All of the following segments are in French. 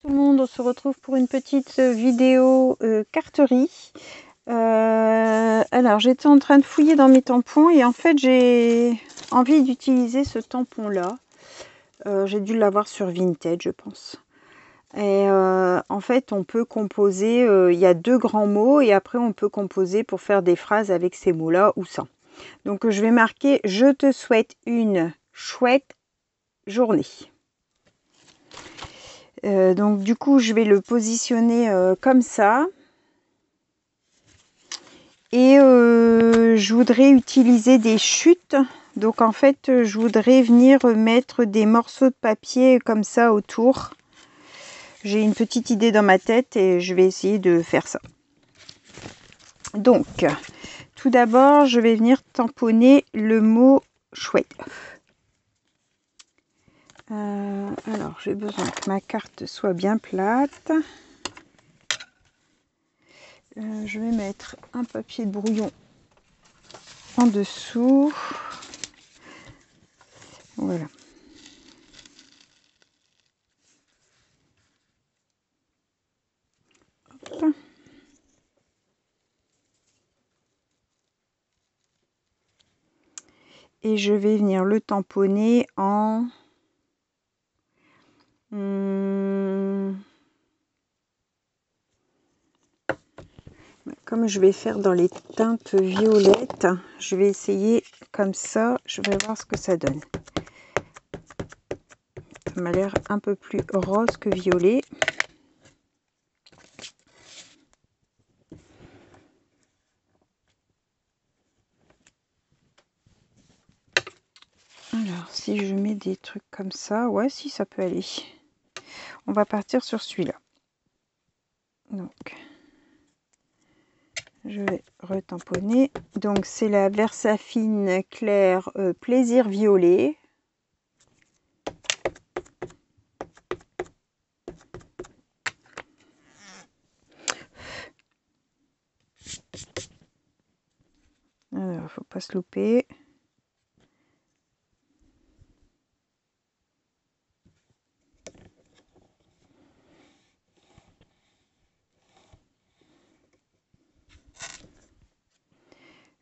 Tout le monde, on se retrouve pour une petite vidéo carterie. Alors j'étais en train de fouiller dans mes tampons et en fait j'ai envie d'utiliser ce tampon là. J'ai dû l'avoir sur Vinted, je pense. Et en fait on peut composer, il y a deux grands mots et après on peut composer pour faire des phrases avec ces mots là ou sans. Donc je vais marquer « Je te souhaite une chouette journée ». Donc du coup je vais le positionner comme ça et je voudrais utiliser des chutes. Donc en fait je voudrais venir mettre des morceaux de papier comme ça autour. J'ai une petite idée dans ma tête et je vais essayer de faire ça. Donc tout d'abord je vais venir tamponner le mot chouette. Alors j'ai besoin que ma carte soit bien plate. Je vais mettre un papier de brouillon en dessous. Voilà. Hop. Et je vais venir le tamponner en comme je vais faire dans les teintes violettes, je vais essayer comme ça, je vais voir ce que ça donne. Ça m'a l'air un peu plus rose que violet. Alors, si je mets des trucs comme ça, ouais, si ça peut aller. On va partir sur celui-là. Donc, je vais retamponner. Donc, c'est la Versafine Claire Plaisir Violet. Alors, faut pas se louper.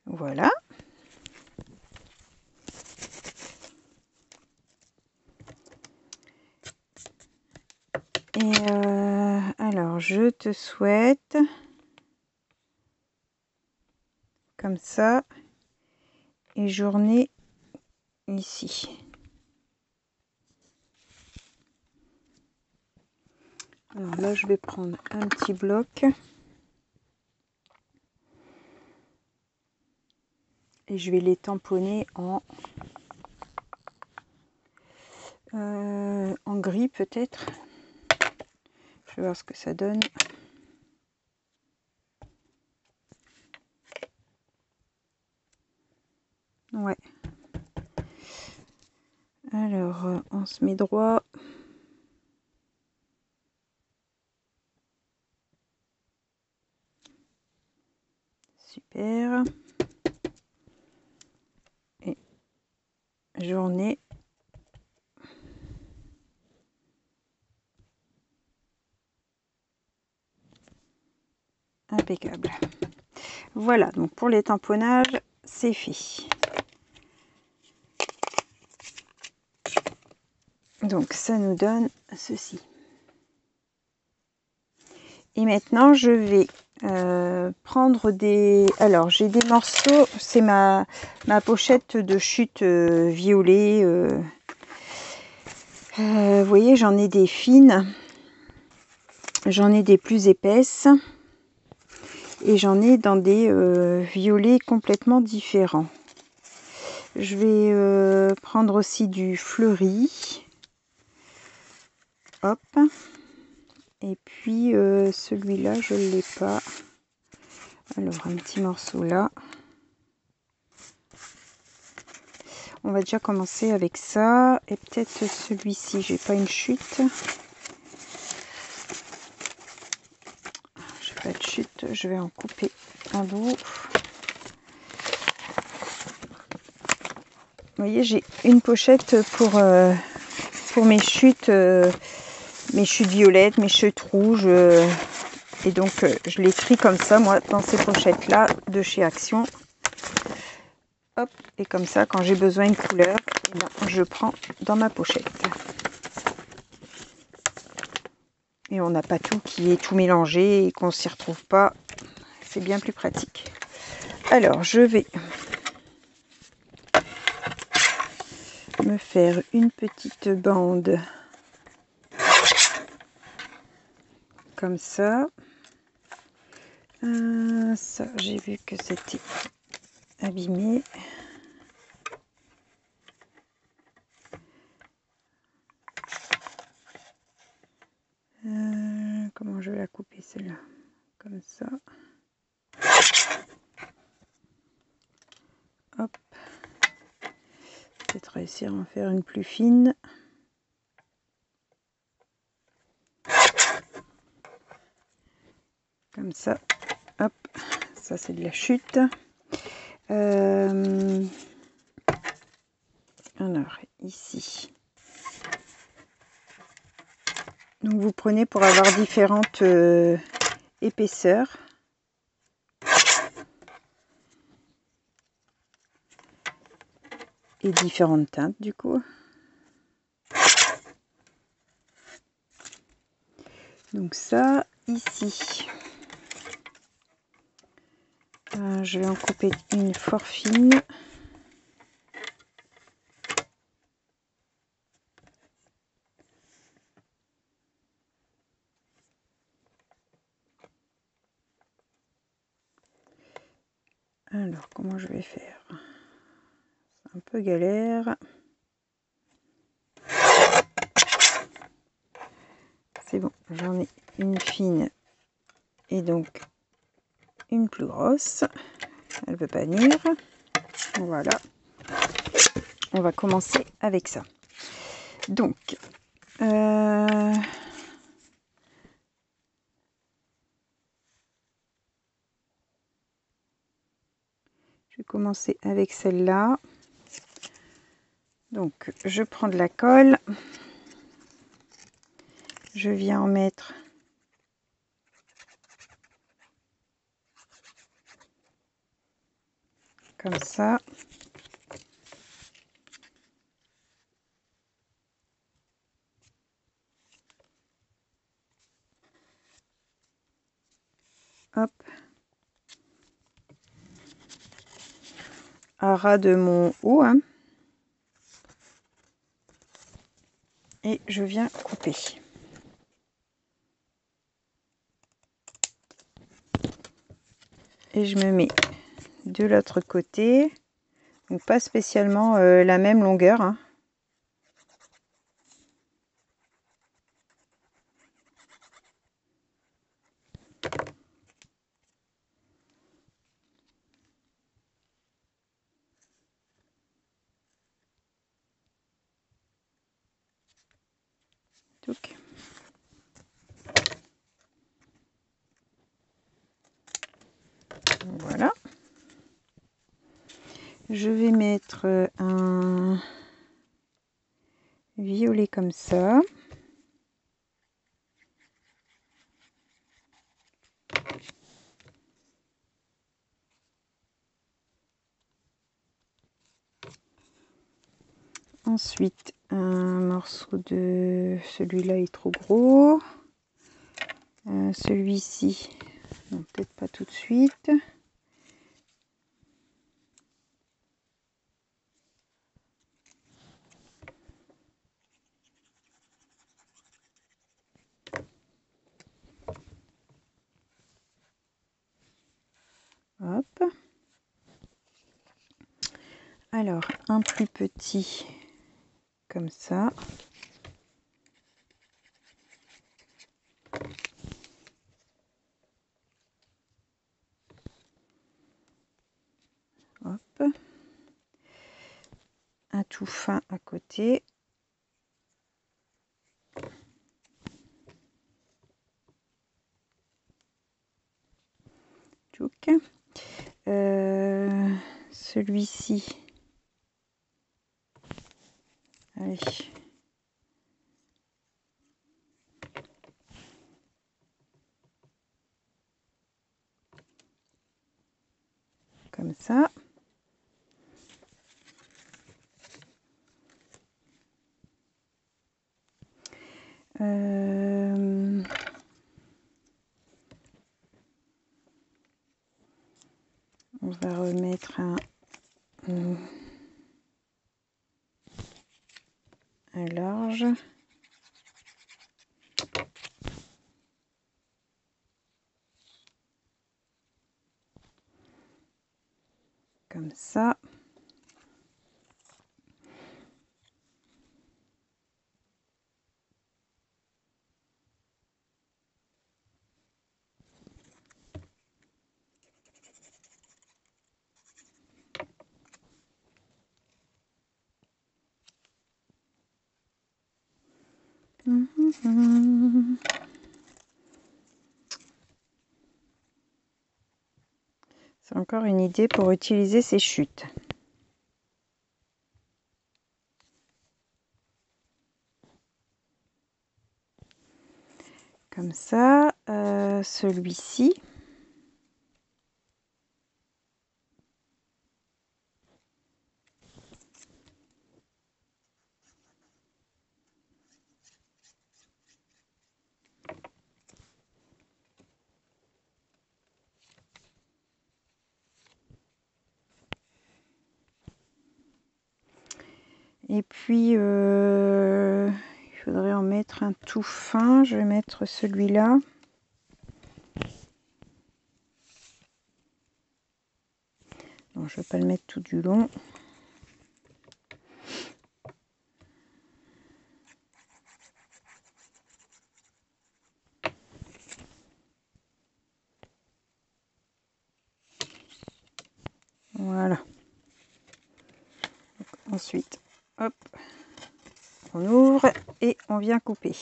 Voilà. Et alors, je te souhaite comme ça et journée ici. Alors là, je vais prendre un petit bloc et je vais les tamponner en gris peut-être. Je vais voir ce que ça donne. Ouais. Alors, on se met droit. Super. Et journée. Impeccable. Voilà, donc pour les tamponnages, c'est fait. Donc ça nous donne ceci. Et maintenant je vais prendre des... Alors j'ai des morceaux, c'est ma pochette de chute violet. Vous voyez, j'en ai des fines, j'en ai des plus épaisses. Et j'en ai dans des violets complètement différents. Je vais prendre aussi du fleuri. Hop. Et puis celui-là, je ne l'ai pas. Alors, un petit morceau là. On va déjà commencer avec ça. Et peut-être celui-ci. J'ai pas une chute. J'ai pas de chute. Je vais en couper un bout. Vous voyez, j'ai une pochette pour mes chutes mes chutes violettes, mes chutes rouges. Et donc, je l'écris comme ça, moi, dans ces pochettes-là de chez Action. Hop, et comme ça, quand j'ai besoin d'une couleur, eh bien, je prends dans ma pochette. Et on n'a pas tout qui est tout mélangé et qu'on ne s'y retrouve pas. C'est bien plus pratique. Alors, je vais me faire une petite bande comme ça. Ça, j'ai vu que c'était abîmé. Comment je vais la couper celle-là? Comme ça. Hop. Peut-être réussir à en faire une plus fine. Comme ça. Hop. Ça, c'est de la chute. Alors, ici. Donc, vous prenez pour avoir différentes épaisseurs. Et différentes teintes, du coup. Donc, ça, ici. Je vais en couper une fort fine. Alors, comment je vais faire? C'est un peu galère. C'est bon, j'en ai une fine et donc une plus grosse. Elle ne veut pas venir. Voilà. On va commencer avec ça. Donc, je vais commencer avec celle-là. Donc, je prends de la colle. Je viens en mettre comme ça. Hop. À ras de mon haut. Hein. Et je viens couper. Et je me mets de l'autre côté. Donc pas spécialement la même longueur. Hein. Donc. Voilà. Je vais mettre un violet comme ça. Ensuite, un morceau de... Celui-là est trop gros. Celui-ci, non, peut-être pas tout de suite. Hop. Alors, un plus petit comme ça. Hop. Un tout fin à côté. Celui-ci. Allez. comme ça. On va remettre un large. Comme ça. C'est encore une idée pour utiliser ces chutes. Comme ça, celui-ci. Et puis, il faudrait en mettre un tout fin. Je vais mettre celui-là. Non, je ne vais pas le mettre tout du long. Voilà. Ensuite, hop, on ouvre et on vient couper.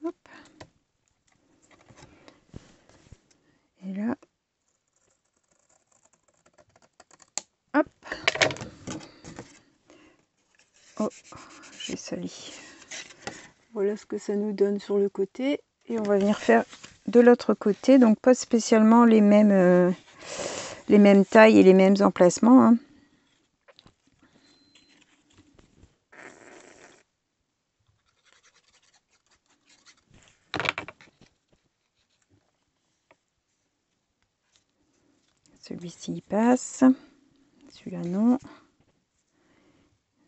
Hop. Et là, hop. Oh, j'ai sali. Voilà ce que ça nous donne sur le côté. Et on va venir faire de l'autre côté. Donc pas spécialement les mêmes tailles et les mêmes emplacements, hein. Celui-ci il passe. Celui-là non.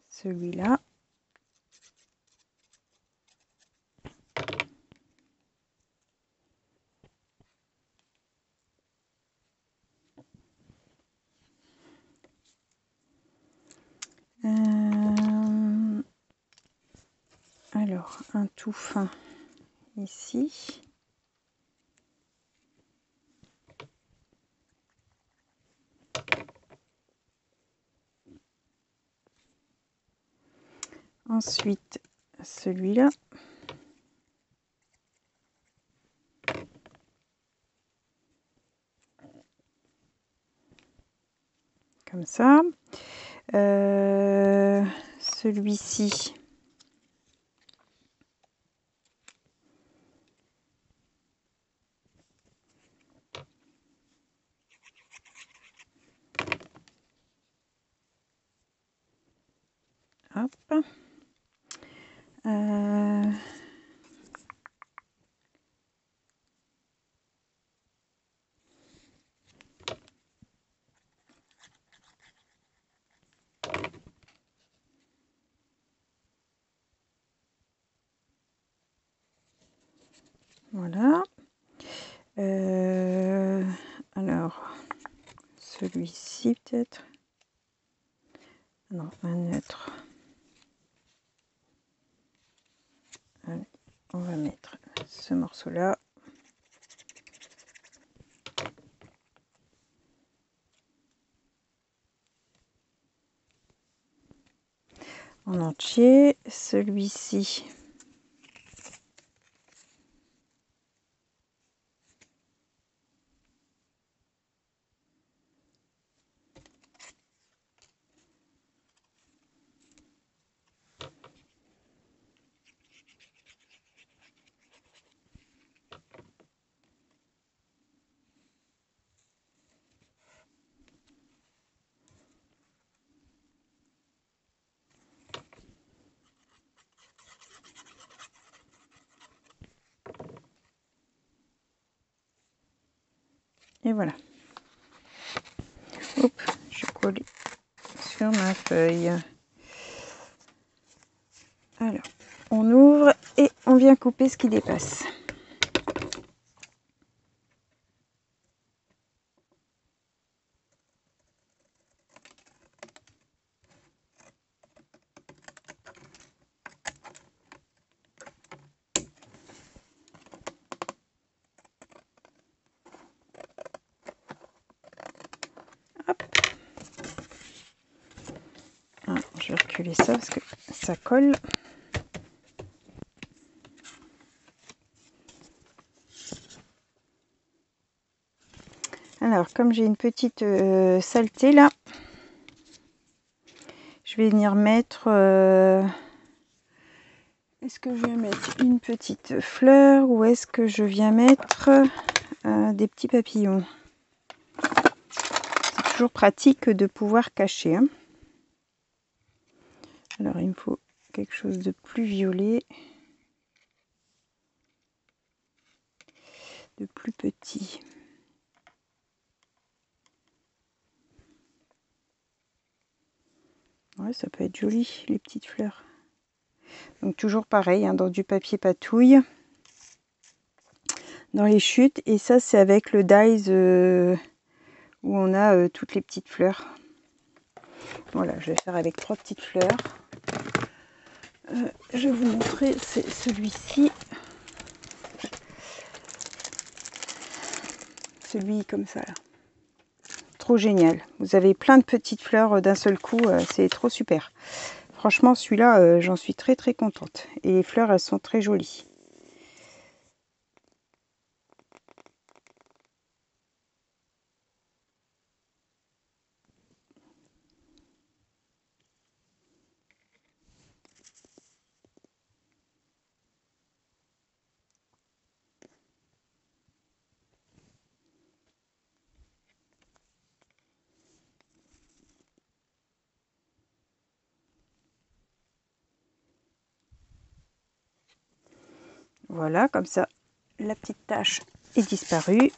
Celui-là. Alors, un tout fin ici. Ensuite, celui-là. Comme ça. Celui-ci. Hop. Voilà. Alors, celui-ci peut-être. Non, un neutre. Allez, on va mettre ce morceau-là. En entier. Celui-ci. Et voilà. Hop, je colle sur ma feuille. Alors, on ouvre et on vient couper ce qui dépasse. Hop. Ah, je vais reculer ça parce que ça colle. Alors, comme j'ai une petite saleté là, je vais venir mettre... est-ce que je viens mettre une petite fleur ou est-ce que je viens mettre des petits papillons? C'est toujours pratique de pouvoir cacher. Hein. Alors, il me faut quelque chose de plus violet, de plus petit. Ouais, ça peut être joli, les petites fleurs. Donc toujours pareil, hein, dans du papier patouille, dans les chutes. Et ça, c'est avec le dies où on a toutes les petites fleurs. Voilà, je vais faire avec 3 petites fleurs. Je vais vous montrer, c'est celui-ci. Celui comme ça, là. Trop génial. Vous avez plein de petites fleurs d'un seul coup, c'est trop super. Franchement, celui-là, j'en suis très très contente. Et les fleurs, elles sont très jolies. Voilà, comme ça, la petite tache est disparue.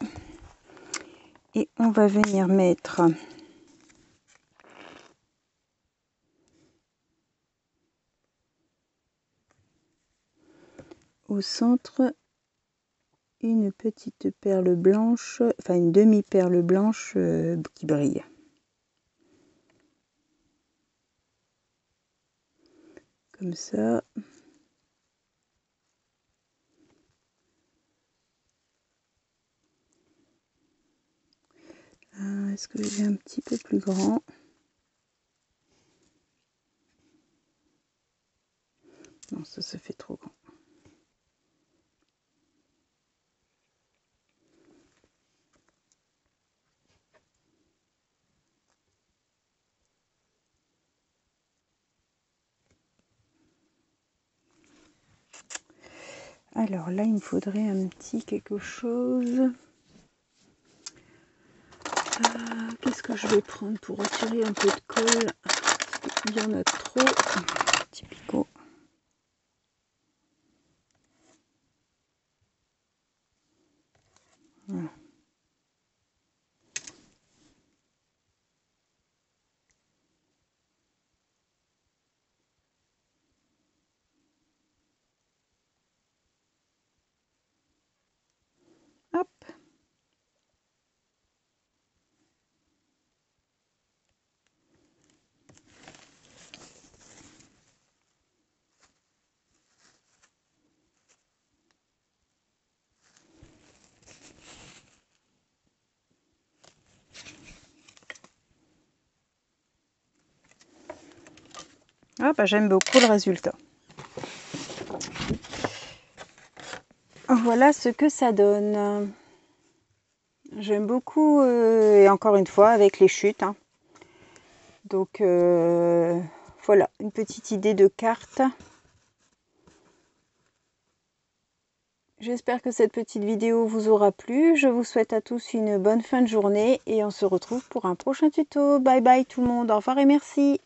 Et on va venir mettre au centre une petite perle blanche, enfin une demi-perle blanche qui brille. Comme ça. Est-ce que j'ai un petit peu plus grand? Non, ça fait trop grand. Alors là, il me faudrait un petit quelque chose. Qu'est-ce que je vais prendre pour retirer un peu de colle? Il y en a trop. Un petit picot. Voilà. Hop. Ah bah j'aime beaucoup le résultat. Voilà ce que ça donne. J'aime beaucoup, et encore une fois, avec les chutes. Hein. Donc voilà, une petite idée de carte. J'espère que cette petite vidéo vous aura plu. Je vous souhaite à tous une bonne fin de journée et on se retrouve pour un prochain tuto. Bye bye tout le monde, au revoir et merci.